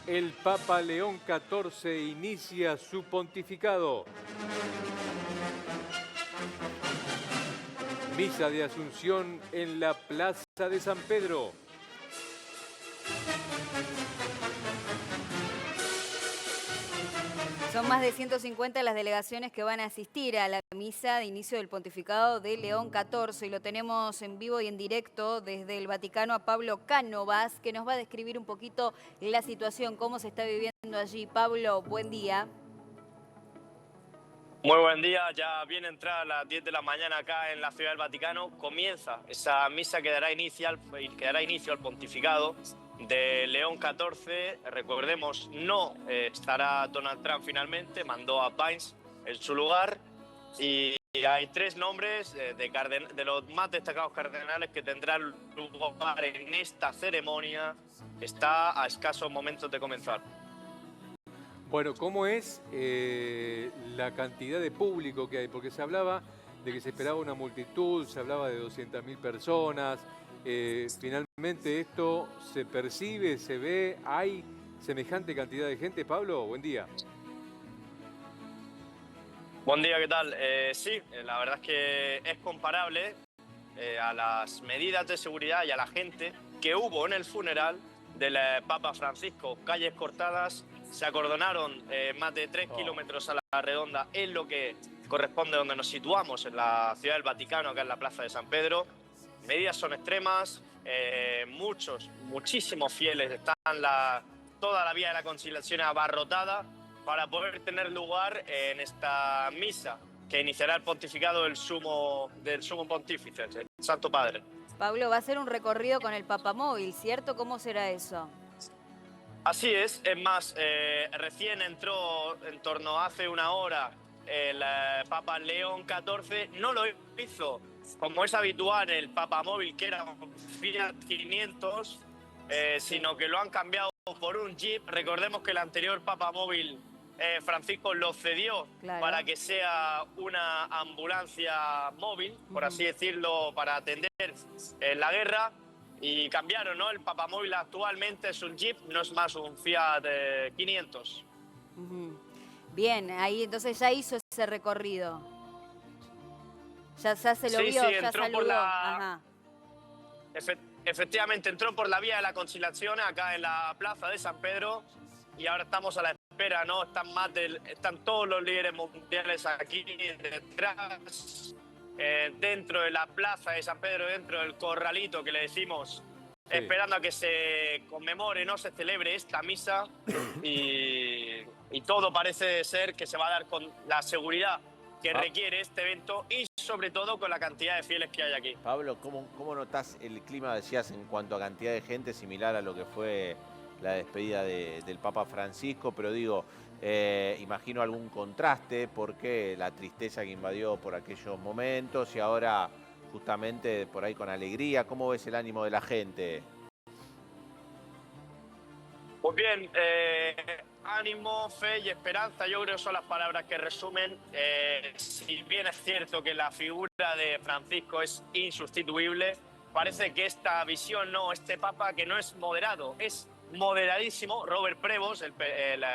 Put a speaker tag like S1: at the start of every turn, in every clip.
S1: El Papa León XIV inicia su pontificado. Misa de Asunción en la Plaza de San Pedro.
S2: Son más de 150 las delegaciones que van a asistir a la misa de inicio del pontificado de León XIV y lo tenemos en vivo y en directo desde el Vaticano a Pablo Cánovas, que nos va a describir un poquito la situación, cómo se está viviendo allí. Pablo, buen día.
S3: Muy buen día, ya bien entrada a las 10 de la mañana acá en la Ciudad del Vaticano. Comienza esa misa que dará inicio al pontificado de León XIV. Recordemos, no estará Donald Trump finalmente, mandó a Pence en su lugar. Y hay tres nombres de los más destacados cardenales que tendrán lugar en esta ceremonia. Está a escasos momentos de comenzar.
S1: Bueno, ¿cómo es la cantidad de público que hay? Porque se hablaba de que se esperaba una multitud, se hablaba de 200.000 personas. Finalmente esto se percibe, se ve, hay semejante cantidad de gente. Pablo, buen día.
S3: Buen día, ¿qué tal? Sí, la verdad es que es comparable a las medidas de seguridad y a la gente que hubo en el funeral del Papa Francisco. Calles cortadas, se acordonaron más de 3 kilómetros a la redonda en lo que corresponde donde nos situamos, en la Ciudad del Vaticano, acá en la Plaza de San Pedro. Medidas son extremas, muchísimos fieles, están toda la vía de la Conciliación abarrotada para poder tener lugar en esta misa que iniciará el pontificado del sumo pontífice, el Santo Padre.
S2: Pablo, va a ser un recorrido con el papamóvil, ¿cierto? ¿Cómo será eso?
S3: Así es más, recién entró en torno a hace una hora el Papa León XIV, no lo hizo como es habitual el papamóvil, que era un Fiat 500, sino que lo han cambiado por un Jeep. Recordemos que el anterior papamóvil Francisco lo cedió para que sea una ambulancia móvil, por así decirlo, para atender la guerra. Y cambiaron, ¿no? El papamóvil actualmente es un Jeep, no es más un Fiat 500.
S2: Bien, ahí entonces ya hizo ese recorrido. Ya se lo vio, ya
S3: entró
S2: saludó.
S3: por la... Efectivamente, entró por la vía de la Conciliación acá en la Plaza de San Pedro y ahora estamos a la espera, ¿no? Están todos los líderes mundiales aquí detrás, dentro de la Plaza de San Pedro, dentro del corralito que le decimos, esperando a que se conmemore, no se celebre esta misa y todo parece ser que se va a dar con la seguridad que requiere este evento y sobre todo con la cantidad de fieles que hay aquí.
S4: Pablo, ¿cómo notás el clima, decías, en cuanto a cantidad de gente, similar a lo que fue la despedida del Papa Francisco? Pero digo, imagino algún contraste, porque la tristeza que invadió por aquellos momentos y ahora justamente por ahí con alegría. ¿Cómo ves el ánimo de la gente?
S3: Pues bien, ánimo, fe y esperanza, yo creo que son las palabras que resumen. Si bien es cierto que la figura de Francisco es insustituible, parece que esta visión, no, este Papa que no es moderado, es moderadísimo. Robert Prevost, el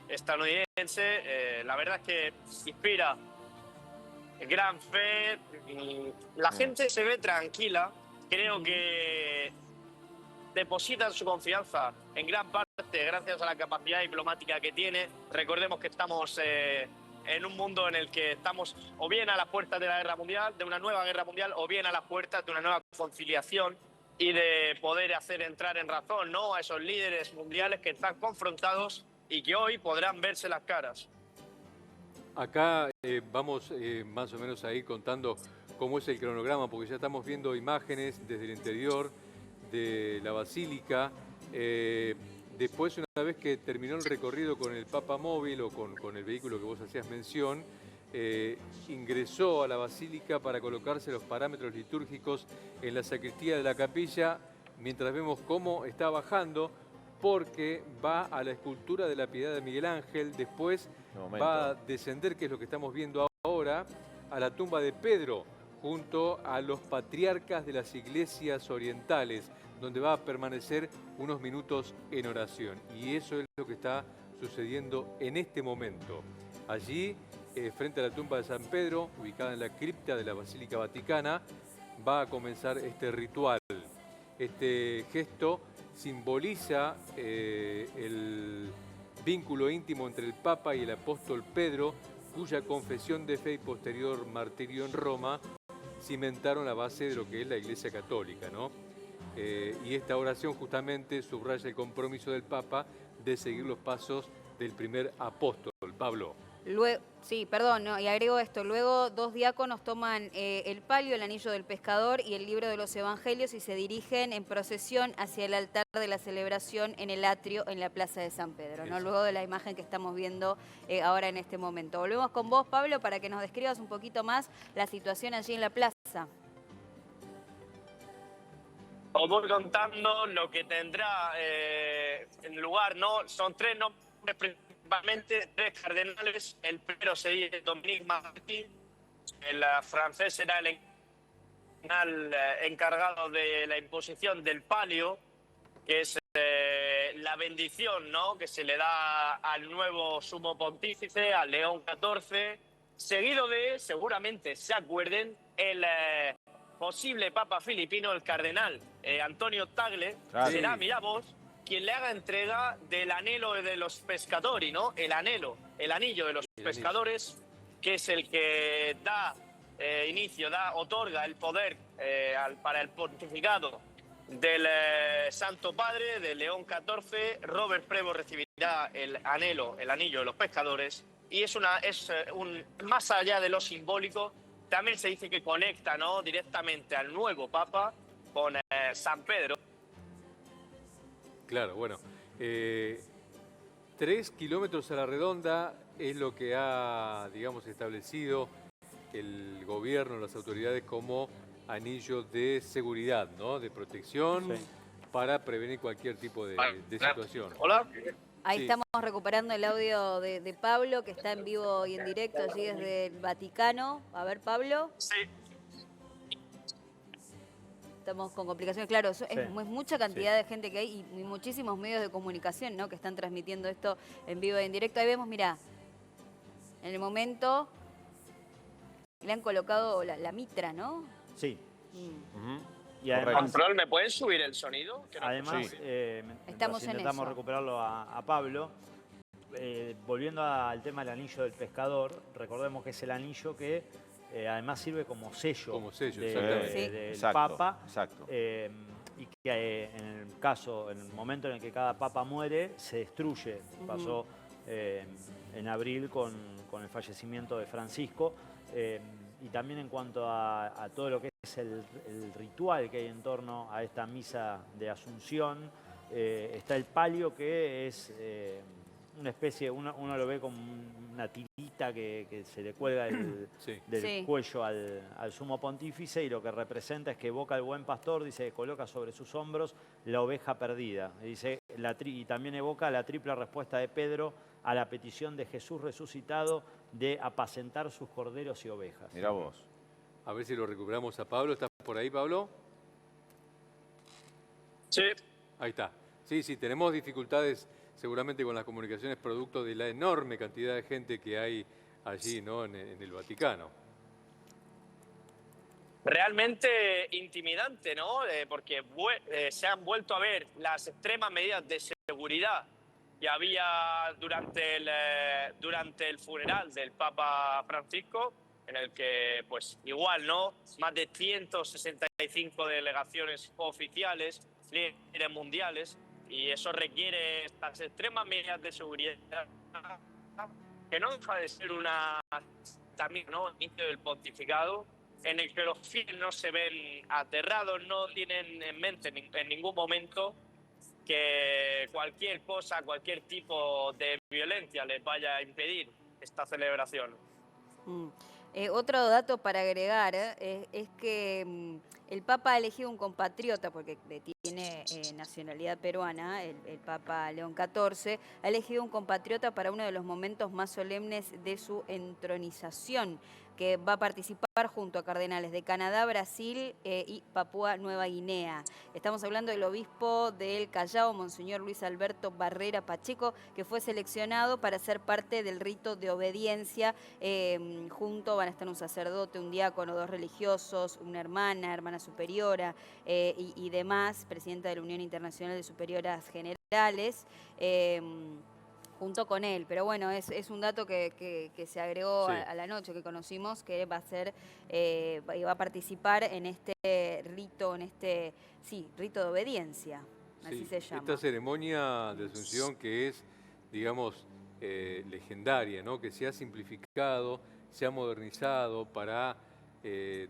S3: estadounidense, la verdad es que inspira gran fe. La gente se ve tranquila, creo que depositan su confianza en gran parte gracias a la capacidad diplomática que tiene. Recordemos que estamos en un mundo en el que estamos o bien a las puertas de la guerra mundial, de una nueva guerra mundial, o bien a las puertas de una nueva conciliación y de poder hacer entrar en razón, ¿no?, a esos líderes mundiales que están confrontados y que hoy podrán verse las caras.
S1: Acá vamos más o menos a ir contando cómo es el cronograma, porque ya estamos viendo imágenes desde el interior de la Basílica. Después, una vez que terminó el recorrido con el papamóvil o con el vehículo que vos hacías mención, ingresó a la Basílica para colocarse los parámetros litúrgicos en la sacristía de la capilla, mientras vemos cómo está bajando, porque va a la escultura de la Piedad de Miguel Ángel. Después va a descender, que es lo que estamos viendo ahora, a la tumba de Pedro, junto a los patriarcas de las iglesias orientales. donde va a permanecer unos minutos en oración. Y eso es lo que está sucediendo en este momento. Allí, frente a la tumba de San Pedro, ubicada en la cripta de la Basílica Vaticana, va a comenzar este ritual. Este gesto simboliza el vínculo íntimo entre el Papa y el apóstol Pedro, cuya confesión de fe y posterior martirio en Roma cimentaron la base de lo que es la Iglesia Católica, ¿no? Y esta oración justamente subraya el compromiso del Papa de seguir los pasos del primer apóstol, Pablo.
S2: Luego, sí, perdón, no, y agrego esto. Luego 2 diáconos toman el palio, el anillo del pescador y el libro de los evangelios y se dirigen en procesión hacia el altar de la celebración en el atrio en la plaza de San Pedro, ¿no? Luego de la imagen que estamos viendo ahora en este momento. Volvemos con vos, Pablo, para que nos describas un poquito más la situación allí en la plaza.
S3: Os voy contando lo que tendrá en lugar, ¿no? Son 3 nombres principalmente, 3 cardenales. El primero sería Dominique Marty, el francés será el encargado de la imposición del palio, que es la bendición, ¿no?, que se le da al nuevo sumo pontífice, al León XIV, seguido de, seguramente se acuerden, el posible papa filipino, el cardenal Antonio Tagle,
S4: Claro.
S3: será, mirá vos, quien le haga entrega del anhelo de los pescadores, ¿no? El anhelo, el anillo de los pescadores, que es el que da otorga el poder para el pontificado del Santo Padre, de León XIV. Robert Prevo recibirá el anillo de los pescadores, y más allá de lo simbólico, también se dice que conecta, ¿no?, directamente al nuevo Papa con San Pedro.
S1: Claro, bueno, 3 kilómetros a la redonda es lo que ha, digamos, establecido el gobierno, las autoridades como anillo de seguridad, ¿no?, de protección,
S5: Sí.
S1: para prevenir cualquier tipo de situación.
S3: Hola.
S2: Ahí
S1: Sí.
S2: estamos recuperando el audio de Pablo, que está en vivo y en directo allí desde el Vaticano. A ver, Pablo.
S3: Sí.
S2: Estamos con complicaciones, claro, es
S5: Sí.
S2: mucha cantidad de gente que hay y muchísimos medios de comunicación, ¿no?, que están transmitiendo esto en vivo y en directo. Ahí vemos, mirá, en el momento le han colocado la mitra, ¿no?
S5: Sí.
S2: Mm.
S5: Y además,
S3: Control, ¿me pueden subir el sonido? Que no
S5: además
S3: escucho.
S2: Estamos en
S5: intentamos
S2: eso.
S5: recuperarlo a Pablo. Volviendo al tema del anillo del pescador, recordemos que es el anillo que además sirve como sello,
S1: Como sello, exactamente.
S2: Sí.
S5: del
S4: Exacto,
S5: Papa.
S4: exacto.
S5: Y que en el momento en el que cada Papa muere, se destruye. Pasó en abril con el fallecimiento de Francisco. Y también en cuanto a todo lo que es el ritual que hay en torno a esta misa de Asunción, está el palio, que es una especie, uno lo ve como una tirita que se le cuelga del
S2: Sí.
S5: cuello al sumo pontífice, y lo que representa es que evoca al buen pastor, dice que coloca sobre sus hombros la oveja perdida. Y también evoca la triple respuesta de Pedro a la petición de Jesús resucitado de apacentar sus corderos y ovejas.
S4: Mirá vos.
S1: A ver si lo recuperamos a Pablo. ¿Estás por ahí, Pablo?
S3: Sí.
S1: Ahí está. Sí, tenemos dificultades seguramente con las comunicaciones producto de la enorme cantidad de gente que hay allí, ¿no?, en el Vaticano.
S3: Realmente intimidante, ¿no? Porque se han vuelto a ver las extremas medidas de seguridad que había durante el funeral del Papa Francisco, en el que, pues igual, ¿no?, más de 165 delegaciones oficiales, líderes mundiales, y eso requiere estas extremas medidas de seguridad, que no deja de ser también, ¿no?, inicio del pontificado, en el que los fieles no se ven aterrados, no tienen en mente en ningún momento que cualquier cosa, cualquier tipo de violencia les vaya a impedir esta celebración.
S2: Otro dato para agregar es que el Papa ha elegido un compatriota, porque tiene nacionalidad peruana, el Papa León XIV, ha elegido un compatriota para uno de los momentos más solemnes de su entronización. que va a participar junto a cardenales de Canadá, Brasil y Papúa Nueva Guinea. Estamos hablando del obispo del Callao, Monseñor Luis Alberto Barrera Pacheco, que fue seleccionado para ser parte del rito de obediencia. Junto van a estar un sacerdote, un diácono, 2 religiosos, una hermana superiora y demás, presidenta de la Unión Internacional de Superioras Generales. Junto con él, pero bueno, es un dato que se agregó
S1: Sí.
S2: a la noche que conocimos, que va a ser, va a participar en este rito, rito de obediencia, así
S1: Sí,
S2: se llama.
S1: esta ceremonia de Asunción que es, digamos, legendaria, ¿no? Que se ha simplificado, se ha modernizado para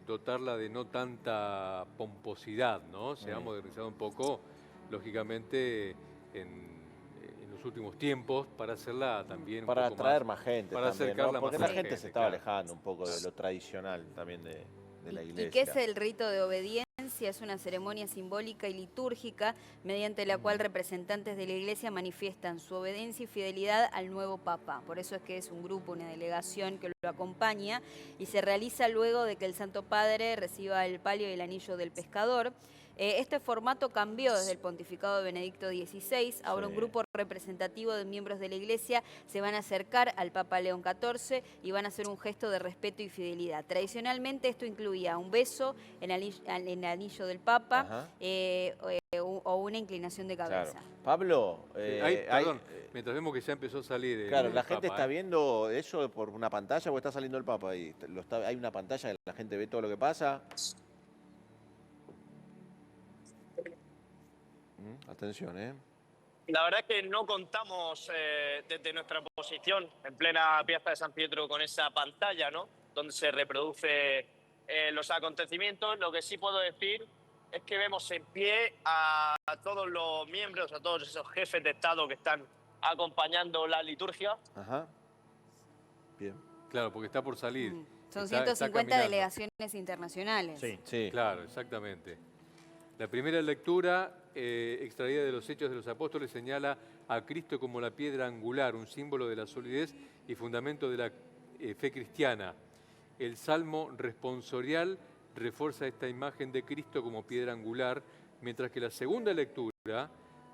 S1: dotarla de no tanta pomposidad, ¿no? Se ha modernizado un poco, lógicamente, en los últimos tiempos para hacerla también
S4: Para
S1: un poco
S4: atraer
S1: más,
S4: más gente
S1: para
S4: también,
S1: acercarla
S4: ¿no? Porque
S1: más a
S4: la gente se estaba alejando un poco de
S1: claro.
S4: lo tradicional también de la iglesia.
S2: ¿Y qué es el rito de obediencia? Es una ceremonia simbólica y litúrgica mediante la cual representantes de la Iglesia manifiestan su obediencia y fidelidad al nuevo Papa. Por eso es que es un grupo, una delegación que lo acompaña y se realiza luego de que el Santo Padre reciba el palio y el anillo del pescador. Este formato cambió desde el pontificado de Benedicto XVI. Ahora un grupo representativo de miembros de la Iglesia se van a acercar al Papa León XIV y van a hacer un gesto de respeto y fidelidad. Tradicionalmente esto incluía un beso en el anillo del Papa o una inclinación de cabeza.
S4: Claro. Pablo,
S1: Perdón, mientras vemos que ya empezó a salir
S4: claro,
S1: el
S4: la gente
S1: Papa,
S4: está viendo eso por una pantalla o está saliendo el Papa ahí. Hay una pantalla que la gente ve todo lo que pasa. Atención, ¿eh?
S3: La verdad es que no contamos desde nuestra posición en plena Piazza de San Pietro con esa pantalla, ¿no? Donde se reproduce los acontecimientos. Lo que sí puedo decir es que vemos en pie a todos los miembros, a todos esos jefes de Estado que están acompañando la liturgia.
S4: Ajá. Bien.
S1: claro, porque está por salir.
S2: Son
S1: Está
S2: 150
S1: caminando.
S2: delegaciones internacionales.
S4: Sí.
S1: Claro, exactamente. La primera lectura, extraída de los Hechos de los Apóstoles, señala a Cristo como la piedra angular, un símbolo de la solidez y fundamento de la fe cristiana. El Salmo responsorial refuerza esta imagen de Cristo como piedra angular, mientras que la segunda lectura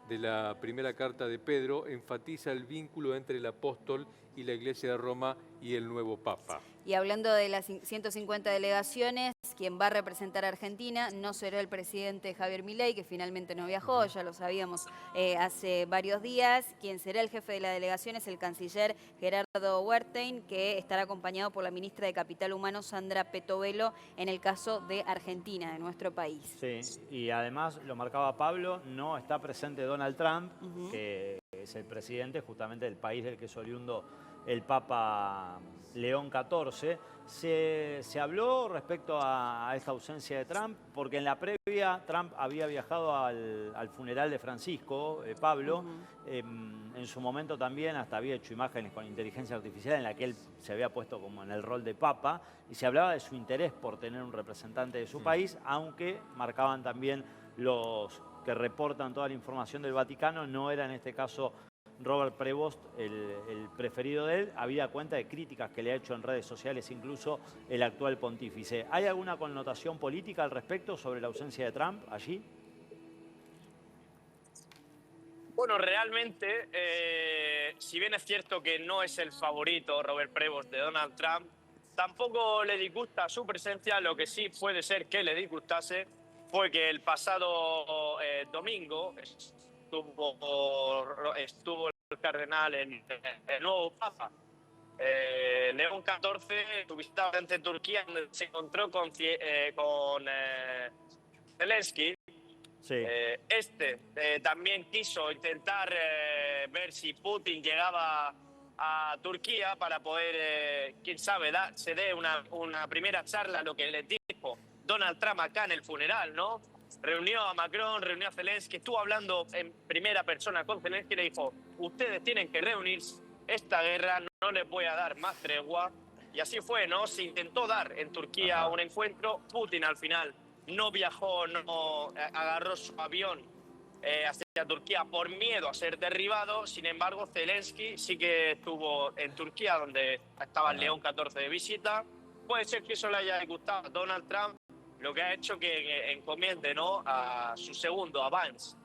S1: de la primera carta de Pedro enfatiza el vínculo entre el apóstol y la Iglesia de Roma y el nuevo Papa.
S2: Y hablando de las 150 delegaciones, quien va a representar a Argentina no será el presidente Javier Milei, que finalmente no viajó, ya lo sabíamos hace varios días. Quien será el jefe de la delegación es el canciller Gerardo Wertheim, que estará acompañado por la ministra de Capital Humano, Sandra Petovelo, en el caso de Argentina, de nuestro país.
S5: Sí, y además, lo marcaba Pablo, no está presente Donald Trump, que es el presidente justamente del país del que es oriundo el Papa León XIV. Se habló respecto a esta ausencia de Trump, porque en la previa Trump había viajado al funeral de Francisco, Pablo. En su momento también hasta había hecho imágenes con inteligencia artificial en la que él se había puesto como en el rol de Papa y se hablaba de su interés por tener un representante de su país, aunque marcaban también los que reportan toda la información del Vaticano, no era en este caso Robert Prevost el preferido de él, habida cuenta de críticas que le ha hecho en redes sociales incluso el actual pontífice. ¿Hay alguna connotación política al respecto sobre la ausencia de Trump allí?
S3: Bueno, realmente, si bien es cierto que no es el favorito Robert Prevost de Donald Trump, tampoco le disgusta su presencia. Lo que sí puede ser que le disgustase fue que el pasado domingo estuvo el cardenal en el nuevo Papa, León XIV, su visita ante Turquía, donde se encontró con Zelensky.
S5: Sí.
S3: También quiso intentar ver si Putin llegaba a Turquía para poder, quién sabe, se dé una primera charla, lo que le dijo Donald Trump acá en el funeral, ¿no? Reunió a Macron, reunió a Zelensky, estuvo hablando en primera persona con Zelensky y le dijo: ustedes tienen que reunirse, esta guerra no les voy a dar más tregua. Y así fue, ¿no? Se intentó dar en Turquía un encuentro. Putin al final no viajó, no agarró su avión hacia Turquía por miedo a ser derribado. Sin embargo, Zelensky sí que estuvo en Turquía, donde estaba el León XIV de visita. puede ser que eso le haya disgustado a Donald Trump, lo que ha hecho que encomiende, ¿no?, a su segundo, a Vance.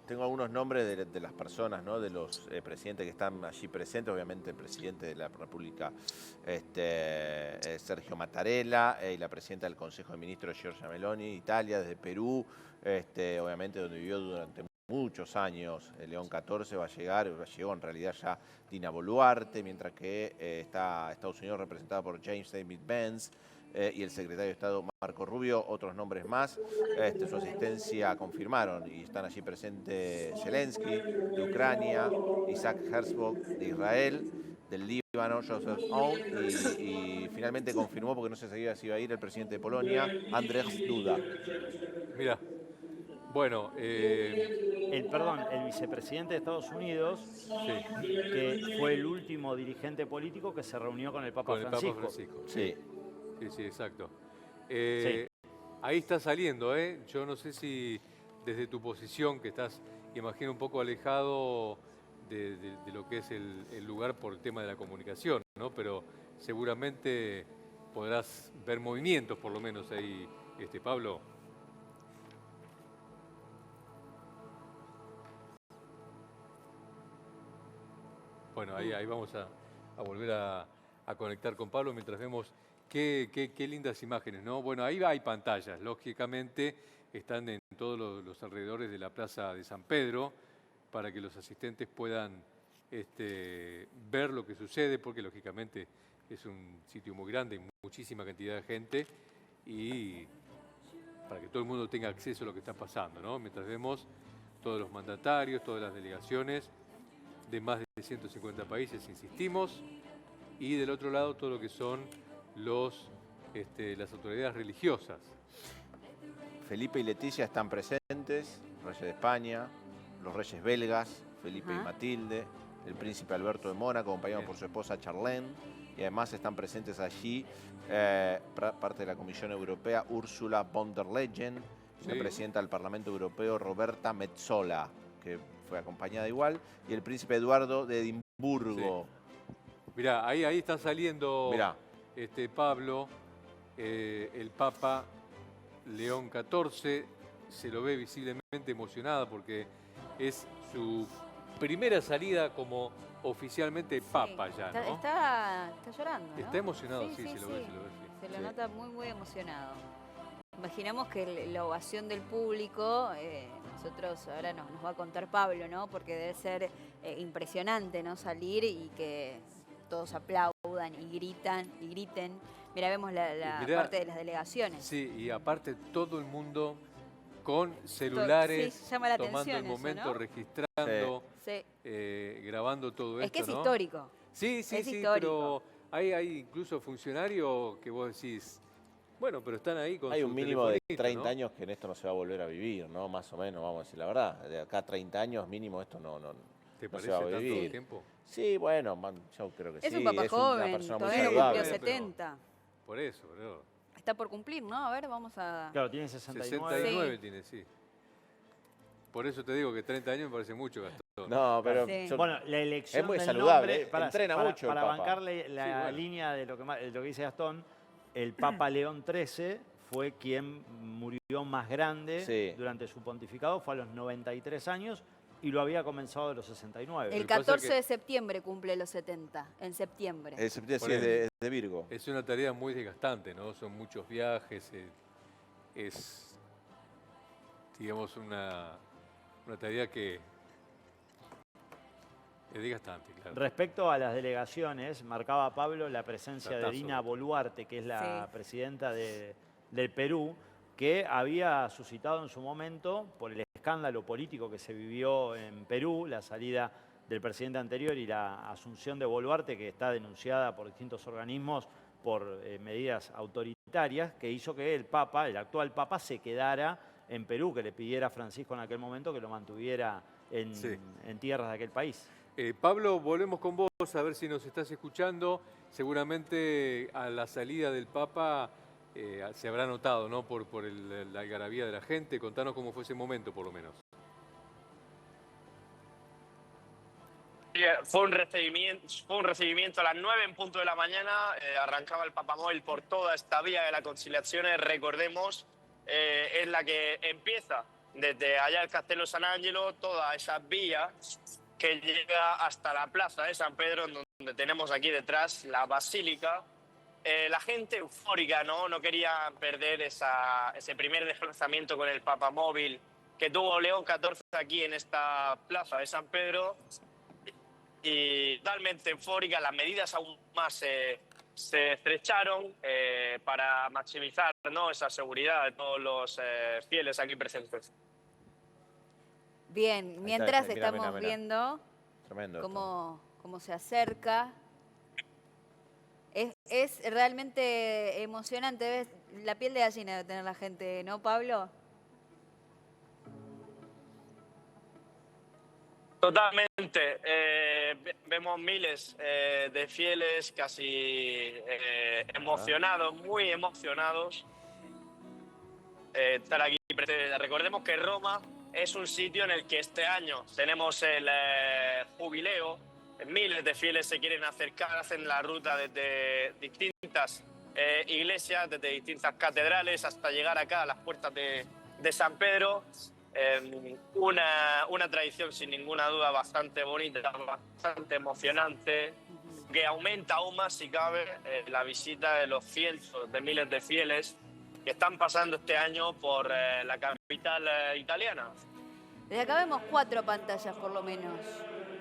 S4: Tengo algunos nombres de las personas, ¿no?, de los presidentes que están allí presentes. Obviamente el presidente de la República, Sergio Mattarella, y la presidenta del Consejo de Ministros, Giorgia Meloni, Italia, desde Perú, obviamente donde vivió durante muchos años León XIV, llegó en realidad ya Dina Boluarte, mientras que está Estados Unidos representado por James David Vance, y el secretario de Estado Marco Rubio. Otros nombres más, su asistencia confirmaron, y están allí presentes Zelensky de Ucrania, Isaac Herzog de Israel, del Líbano, Joseph Aoun, y finalmente confirmó, porque no se sabía si iba a ir, el presidente de Polonia, Andrzej Duda.
S1: Mira, bueno,
S5: el vicepresidente de Estados Unidos,
S1: sí,
S5: que fue el último dirigente político que se reunió con el Papa
S1: con el
S5: Francisco.
S1: Papa Francisco.
S4: Sí.
S1: Sí, exacto.
S5: Sí.
S1: Ahí está saliendo, ¿eh? Yo no sé si desde tu posición, que estás, imagino, un poco alejado de lo que es el lugar por el tema de la comunicación, ¿no? Pero seguramente podrás ver movimientos, por lo menos ahí, Pablo. Bueno, ahí vamos a volver a conectar con Pablo mientras vemos qué lindas imágenes, ¿no? Bueno, ahí hay pantallas, lógicamente están en todos los alrededores de la Plaza de San Pedro para que los asistentes puedan ver lo que sucede, porque lógicamente es un sitio muy grande, muchísima cantidad de gente, y para que todo el mundo tenga acceso a lo que está pasando, ¿no? Mientras vemos todos los mandatarios, todas las delegaciones de más de 150 países, insistimos, y del otro lado todo lo que son las autoridades religiosas.
S4: Felipe y Leticia están presentes, reyes de España, los reyes belgas, Felipe y Matilde, el príncipe Alberto de Mónaco, acompañado por su esposa Charlene, y además están presentes allí parte de la Comisión Europea, Ursula von der Leyen, la presidenta del Parlamento Europeo, Roberta Metsola, que fue acompañada igual, y el príncipe Eduardo de Edimburgo.
S1: Sí. Mirá, ahí está saliendo,
S4: Mirá.
S1: Pablo, el Papa León XIV, se lo ve visiblemente emocionado porque es su primera salida como oficialmente Papa ya, ¿no?
S2: Está llorando, ¿no?
S1: Está emocionado, sí,
S2: sí,
S1: se lo ve, se lo ve. Sí.
S2: Se lo nota muy emocionado. Imaginamos que la ovación del público, nosotros ahora nos va a contar Pablo, ¿no? Porque debe ser impresionante, ¿no? Salir y que todos aplaudan y griten. Mira, vemos la parte de las delegaciones.
S1: Sí, y aparte todo el mundo con celulares,
S2: sí, llama la
S1: tomando
S2: atención
S1: el momento,
S2: eso, ¿no?
S1: registrando,
S2: Sí.
S1: grabando todo
S2: Es que
S1: esto,
S2: es
S1: ¿no?
S2: histórico.
S1: Sí,
S2: Es histórico.
S1: pero hay incluso funcionarios que vos decís, bueno, pero están ahí con
S4: Hay
S1: su
S4: un mínimo de
S1: telefonito,
S4: 30
S1: ¿no?
S4: años que en esto no se va a volver a vivir, ¿no? Más o menos, vamos a decir la verdad. De acá a 30 años mínimo esto no
S1: ¿Te
S4: se
S1: parece
S4: va a
S1: tanto
S4: vivir.
S1: tiempo?
S4: Sí, bueno, yo creo que sí.
S2: Es un papá
S4: una
S2: joven,
S4: persona muy
S2: todavía no
S4: saludable.
S2: cumplió 70.
S1: Por eso, bro.
S2: Está por cumplir, ¿no? A ver, vamos a...
S5: Claro, tiene 69.
S1: 69
S2: Sí.
S1: tiene, sí. Por eso te digo que 30 años me parece mucho, Gastón.
S4: No, pero
S2: Sí.
S5: Bueno, la elección
S4: es muy
S5: del
S4: saludable,
S5: nombre,
S4: entrena mucho el
S5: para
S4: Papa.
S5: bancarle la
S1: Sí, bueno.
S5: línea de lo que dice Gastón, el Papa León XIII fue quien murió más grande
S4: Sí.
S5: durante su pontificado, fue a los 93 años y lo había comenzado a los 69.
S2: El
S1: que pasa
S2: 14
S1: que-
S2: de septiembre cumple los 70, en septiembre.
S4: El septiembre
S1: Por
S4: sí
S1: eso.
S4: es de Virgo.
S1: Es una tarea muy desgastante, ¿no? Son muchos viajes, es, digamos, una tarea que es desgastante, claro.
S5: Respecto a las delegaciones, marcaba Pablo la presencia de
S1: Datazo.
S5: Dina Boluarte, que es la
S2: Sí.
S5: presidenta del Perú, que había suscitado en su momento, por el escándalo político que se vivió en Perú, la salida del presidente anterior y la asunción de Boluarte, que está denunciada por distintos organismos por medidas autoritarias, que hizo que el Papa, el actual Papa, se quedara en Perú, que le pidiera a Francisco en aquel momento que lo mantuviera
S1: Sí.
S5: en tierras de aquel país.
S1: Pablo, volvemos con vos a ver si nos estás escuchando. Seguramente a la salida del Papa se habrá notado, ¿no? Por la algarabía de la gente. Contanos cómo fue ese momento, por lo menos.
S3: fue un recibimiento a las 9 en punto de la mañana. Arrancaba el papamóvil por toda esta vía de la Conciliación. Recordemos, es la que empieza desde allá el Castello San Angelo, toda esa vía que llega hasta la plaza de San Pedro, donde tenemos aquí detrás la basílica. La gente eufórica, no quería perder ese primer desplazamiento con el papamóvil que tuvo León XIV aquí en esta plaza de San Pedro. Y totalmente eufórica, las medidas aún más se estrecharon para maximizar, ¿no?, esa seguridad de todos los fieles aquí presentes.
S2: Bien, mientras
S4: mira,
S2: estamos
S4: mira.
S2: viendo
S4: Tremendo.
S2: cómo se acerca. Es realmente emocionante, ¿ves? La piel de gallina de tener la gente, ¿no, Pablo?
S3: Totalmente. Vemos miles de fieles casi emocionados, muy emocionados. Estar aquí. Recordemos que Roma es un sitio en el que este año tenemos el jubileo. Miles de fieles se quieren acercar, hacen la ruta desde distintas iglesias, desde distintas catedrales, hasta llegar acá a las puertas de San Pedro. Una tradición sin ninguna duda bastante bonita, bastante emocionante, que aumenta aún más, si cabe, la visita de los cientos de miles de fieles que están pasando este año por la capital italiana.
S2: Desde acá vemos 4 pantallas por lo menos,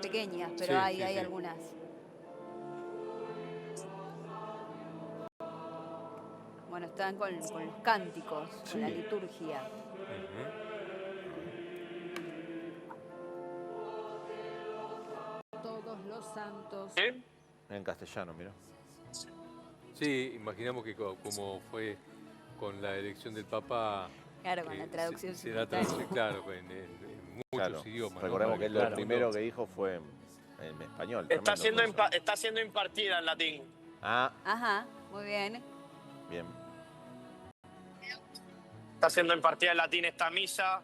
S2: pequeñas, pero
S1: Sí,
S2: hay
S1: sí.
S2: algunas. Bueno, están con los cánticos, con la liturgia.
S6: Todos los santos.
S3: ¿Sí?
S4: En castellano, mira.
S1: Sí, imaginamos que como fue con la elección del Papa...
S2: Claro, con la traducción
S1: será
S2: simultánea.
S1: traducción, claro, en muchos
S4: Claro.
S1: idiomas, ¿no?
S4: Recordemos
S1: Para
S4: que
S1: todo
S4: lo
S1: el
S4: primero
S1: mundo.
S4: que dijo fue en español.
S3: Está
S4: tremendo por eso.
S3: está siendo impartida en latín.
S4: Ah,
S2: Ajá, muy bien.
S4: bien.
S3: Está siendo impartida en latín esta misa.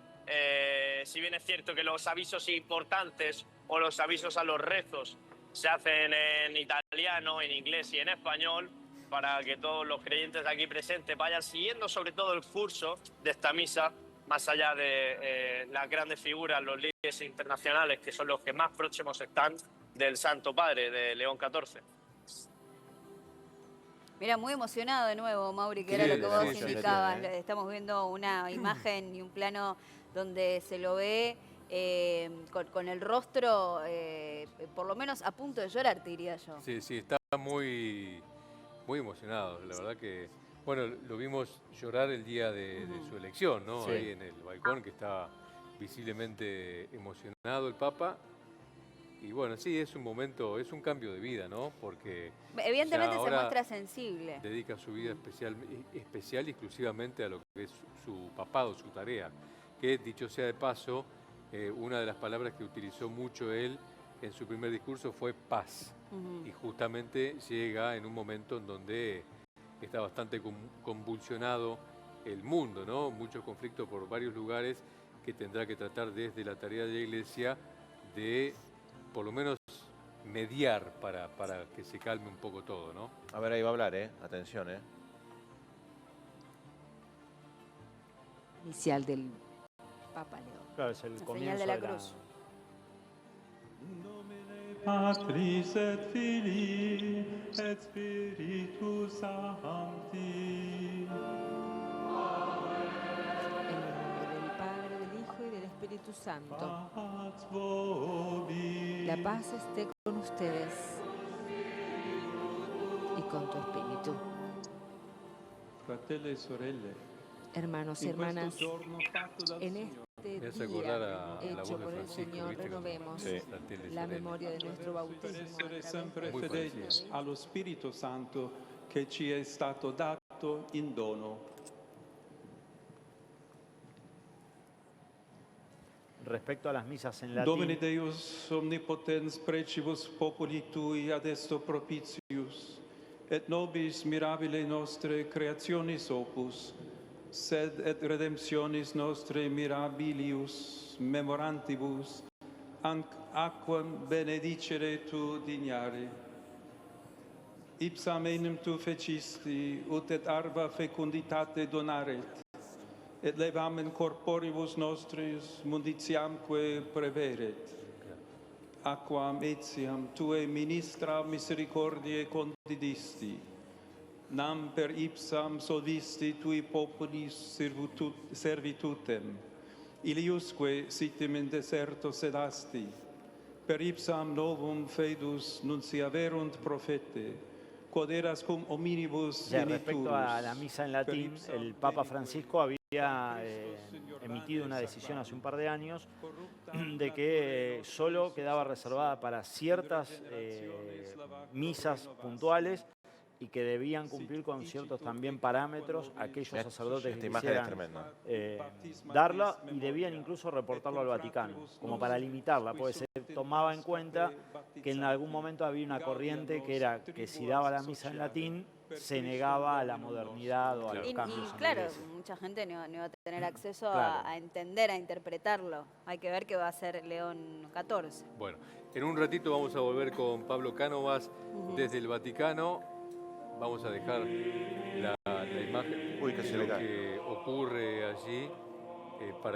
S3: Si bien es cierto que los avisos importantes o los avisos a los rezos se hacen en italiano, en inglés y en español, para que todos los creyentes aquí presentes vayan siguiendo sobre todo el curso de esta misa, más allá de las grandes figuras, los líderes internacionales, que son los que más próximos están del Santo Padre, de León XIV.
S2: Mira, muy emocionado de nuevo, Mauri, que
S1: Sí,
S2: era lo que
S1: la
S2: vos
S1: emoción que
S2: indicabas.
S4: tiene,
S2: Estamos viendo una imagen y un plano donde se lo ve con el rostro, por lo menos a punto de llorar, te diría yo.
S1: Sí, sí, está muy emocionado. La verdad que, bueno, lo vimos llorar el día de su elección, ¿no?
S5: Sí.
S1: Ahí en el balcón, que estaba visiblemente emocionado el Papa. Y bueno, sí, es un momento, es un cambio de vida, ¿no? Porque
S2: Evidentemente
S1: ya
S2: se
S1: ahora
S2: muestra sensible.
S1: dedica su vida especial exclusivamente a lo que es su papado, su tarea. Que, dicho sea de paso, una de las palabras que utilizó mucho él en su primer discurso fue paz. Y justamente llega en un momento en donde está bastante convulsionado el mundo, ¿no? Muchos conflictos por varios lugares que tendrá que tratar desde la tarea de la Iglesia de, por lo menos, mediar para que se calme un poco todo, ¿no?
S4: A ver, ahí va a hablar, Atención,
S6: Inicial del Papa León.
S5: Claro, es el
S2: La
S5: comienzo
S2: señal de la cruz.
S7: Patris et Filii et Spiritus Sancti.
S6: En el nombre del Padre, del Hijo y del Espíritu Santo.
S7: Pax vobis.
S6: La paz esté con ustedes y con tu espíritu.
S7: Fratelli e sorelle,
S6: Hermanos y
S7: in questo
S6: hermanas,
S7: giorno fatto dal
S6: en
S7: Signore,
S1: Me hace
S6: este
S1: acordar
S6: día
S1: a la
S6: hecho
S1: voz de
S6: por el
S1: Francisco,
S6: Señor,
S1: ¿viste?
S6: renovemos
S4: Sí.
S6: la memoria de nuestro
S7: per
S6: bautismo a
S7: essere
S6: través
S7: sempre
S1: Muy
S7: fedeli
S1: parecido.
S7: allo Spirito Santo che ci è stato dato in dono.
S5: Respecto a las misas en latín,
S7: Domine Deus omnipotens precibus populi tui ad esto propitius, et nobis mirabile nostre creationis opus, sed et redemptionis nostre mirabilius memorantibus, anc aquam benedicere tu dignare. Ipsam enim tu fecisti, ut et arva fecunditate donaret, et levamen corporibus nostris munditiamque preveret. Aquam etiam tue ministra misericordiae condidisti, nam per ipsam solvisti tui populis servitutem, iliusque sitem in deserto sedasti, per ipsam novum fedus nunciaverunt profete, quod eras cum hominibus
S5: Respecto a la
S7: veniturus.
S5: misa en latín, el Papa Francisco había emitido una decisión hace un par de años de que solo quedaba reservada para ciertas misas puntuales y que debían cumplir con ciertos también parámetros aquellos sacerdotes que quisieran darla, y debían incluso reportarlo al Vaticano, como para limitarla, porque se tomaba en cuenta que en algún momento había una corriente que era que si daba la misa en latín se negaba a la modernidad o a los cambios en la
S2: claro,
S5: iglesia.
S2: mucha gente no iba a tener acceso a entender, a interpretarlo. Hay que ver qué va a hacer León XIV.
S1: Bueno, en un ratito vamos a volver con Pablo Cánovas desde el Vaticano. Vamos a dejar la imagen
S4: Uy, que
S1: de
S4: se
S1: lo
S4: le cae.
S1: que ocurre allí para